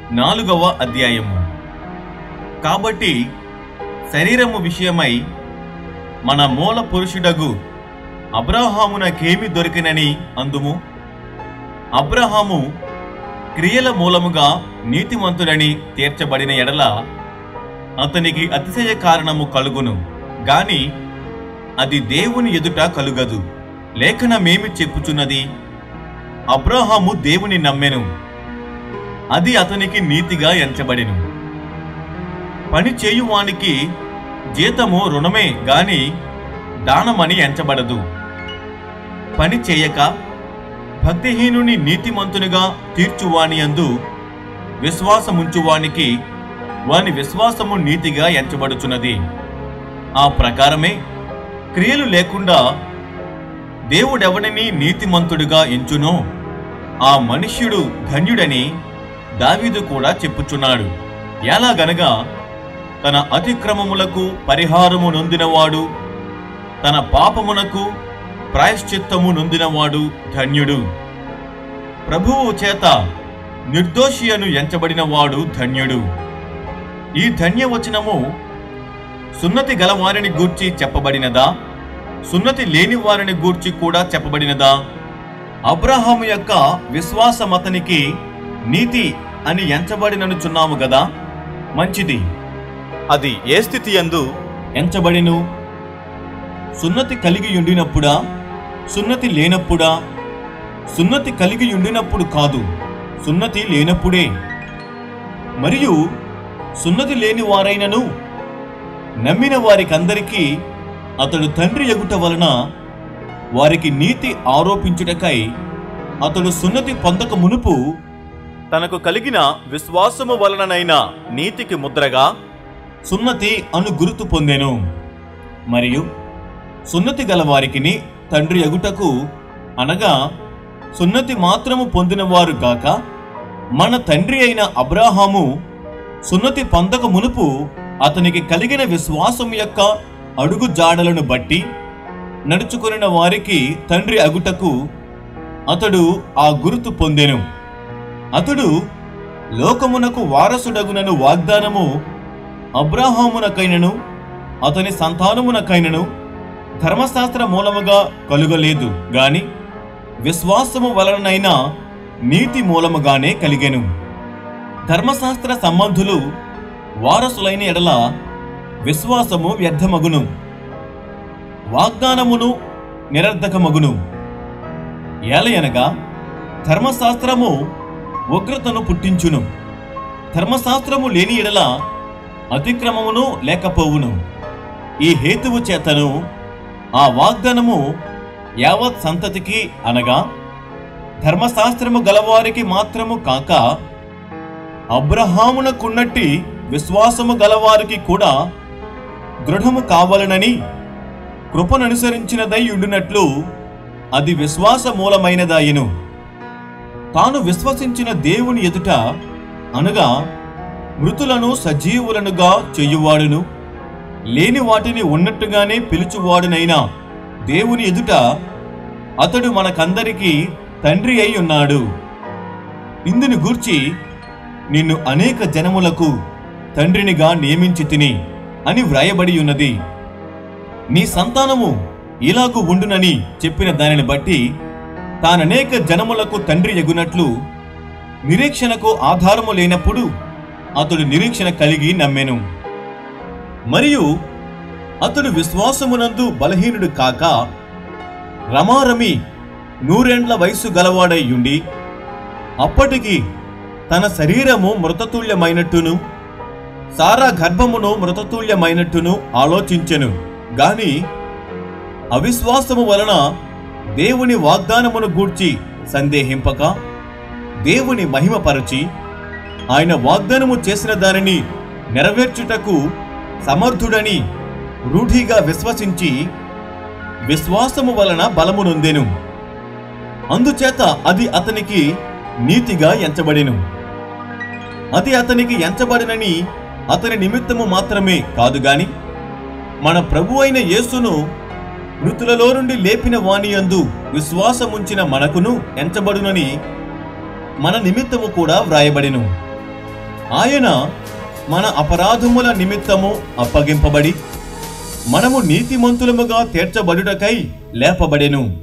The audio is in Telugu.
4వ అధ్యాయము. కాబట్టి శరీరము విషయమై మన మూల పురుషుడగు అబ్రహామునకేమి దొరికినని అందుము. అబ్రహాము క్రియల మూలముగా నీతిమంతుడని తీర్చబడిన ఎడల అతనికి అతిశయ కారణము కలుగును గాని అది దేవుని ఎదుట కలుగదు. లేఖనమేమి చెప్పుచున్నది? అబ్రహాము దేవుని నమ్మెను, అది అతనికి నీతిగా ఎంచబడెను. పని చేయువానికి జీతము రుణమే గాని దానమని ఎంచబడదు. పని చేయక భక్తిహీనుని నీతిమంతునిగా తీర్చువాని యందు విశ్వాసముంచువానికి వాని విశ్వాసము నీతిగా ఎంచబడుచున్నది. ఆ ప్రకారమే క్రియలు లేకుండా దేవుడెవడిని నీతిమంతుడిగా ఎంచునో ఆ మనుష్యుడు ధన్యుడని దావీదు కూడా చెప్పుచున్నాడు. ఎలాగనగా తన అతిక్రమములకు పరిహారము నొందినవాడు, తన పాపమునకు ప్రాయశ్చిత్తము నొందినవాడు ధన్యుడు. ప్రభువు చేత నిర్దోషి అను ఎంచబడినవాడు ధన్యుడు. ఈ ధన్యవచనము సున్నతి గలవారిని గూర్చి చెప్పబడినదా, సున్నతి లేని వారిని గూర్చి కూడా చెప్పబడినదా? అబ్రహాము యొక్క విశ్వాసమతనికి నీతి అని ఎంచబడిననుచున్నాము గదా. మంచిది. అది ఏ స్థితి యందు ఎంచబడిను? సున్నతి కలిగి ఉండినప్పుడా, సున్నతి లేనప్పుడా? సున్నతి కలిగి ఉండినప్పుడు కాదు, సున్నతి లేనప్పుడే. మరియు సున్నతి లేని వారైనను నమ్మిన వారికందరికీ అతడు తండ్రి ఎగుట వలన వారికి నీతి ఆరోపించుటకై అతడు సున్నతి పొందక మునుపు తనకు కలిగిన విశ్వాసము వలననైన నీతికి ముద్రగా సున్నతి అను గుర్తు పొందెను. మరియు సున్నతి గలవారికిని తండ్రి ఎగుటకు, అనగా సున్నతి మాత్రము పొందినవారు గాక మన తండ్రి అయిన అబ్రహాము సున్నతి పొందక మునుపు అతనికి కలిగిన విశ్వాసం యొక్క అడుగు జాడలను బట్టి నడుచుకొనిన వారికి తండ్రి అగుటకు అతడు ఆ గుర్తు పొందెను. అతడు లోకమునకు వారసుడగునను వాగ్దానము అబ్రహామునకైనను అతని సంతానమునకైనను ధర్మశాస్త్ర మూలముగా కలుగలేదు గాని విశ్వాసము వలనైనా నీతి మూలముగానే కలిగెను. ధర్మశాస్త్ర సంబంధులు వారసులైన ఎడల విశ్వాసము వ్యర్థమగును, వాగ్దానమును నిరర్ధకమగును. ఏలయనగా ధర్మశాస్త్రము ఉగ్రతను పుట్టించును, ధర్మశాస్త్రము లేని ఎడల అతిక్రమమును లేకపోవును. ఈ హేతువు చేతను ఆ వాగ్దానము యావత్ సంతతికి, అనగా ధర్మశాస్త్రము గలవారికి మాత్రము కాక అబ్రహామునకున్నట్టి విశ్వాసము గలవారికి కూడా దృఢము కావాలనని కృపననుసరించినదై ఉండునట్లు అది విశ్వాస మూలమైనదాయెను. తాను విశ్వసించిన దేవుని ఎదుట, అనగా మృతులను సజీవులనుగా చెయ్యువాడును లేని వాటిని ఉన్నట్టుగానే పిలుచువాడునైనా దేవుని ఎదుట అతడు మనకందరికీ తండ్రి అయి ఉన్నాడు. ఇందుని గూర్చి నిన్ను అనేక జనములకు తండ్రినిగా నియమించి తిని అని వ్రాయబడి ఉన్నది. నీ సంతానము ఇలాగు ఉండునని చెప్పిన దానిని బట్టి తాననేక జనములకు తండ్రి ఎగునట్లు నిరీక్షణకు ఆధారము లేనప్పుడు అతడు నిరీక్షణ కలిగి నమ్మెను. మరియు అతడు విశ్వాసమునందు బలహీనుడు కాక రమారమి 100 ఏండ్ల వయసు గలవాడై ఉండి అప్పటికి తన శరీరము మృతతుల్యమైనట్టును సారా గర్భమును మృతతుల్యమైనట్టును ఆలోచించెను గాని అవిశ్వాసము వలన దేవుని వాగ్దానమును గూర్చి సందేహింపక దేవుని మహిమపరచి ఆయన వాగ్దానము చేసిన దానిని నెరవేర్చుటకు సమర్థుడని రూఢిగా విశ్వసించి విశ్వాసము వలన బలము నొందెను. అందుచేత అది అతనికి నీతిగా ఎంచబడెను. అది అతనికి ఎంచబడినని అతని నిమిత్తము మాత్రమే కాదు గాని మన ప్రభు అయిన యేసును మృతులలో నుండి లేపిన వానియందు విశ్వాసముంచిన మనకును ఎంచబడునని మన నిమిత్తము కూడా వ్రాయబడెను. ఆయన మన అపరాధముల నిమిత్తము అప్పగింపబడి మనము నీతిమంతులముగా తీర్చబడుటకై లేపబడెను.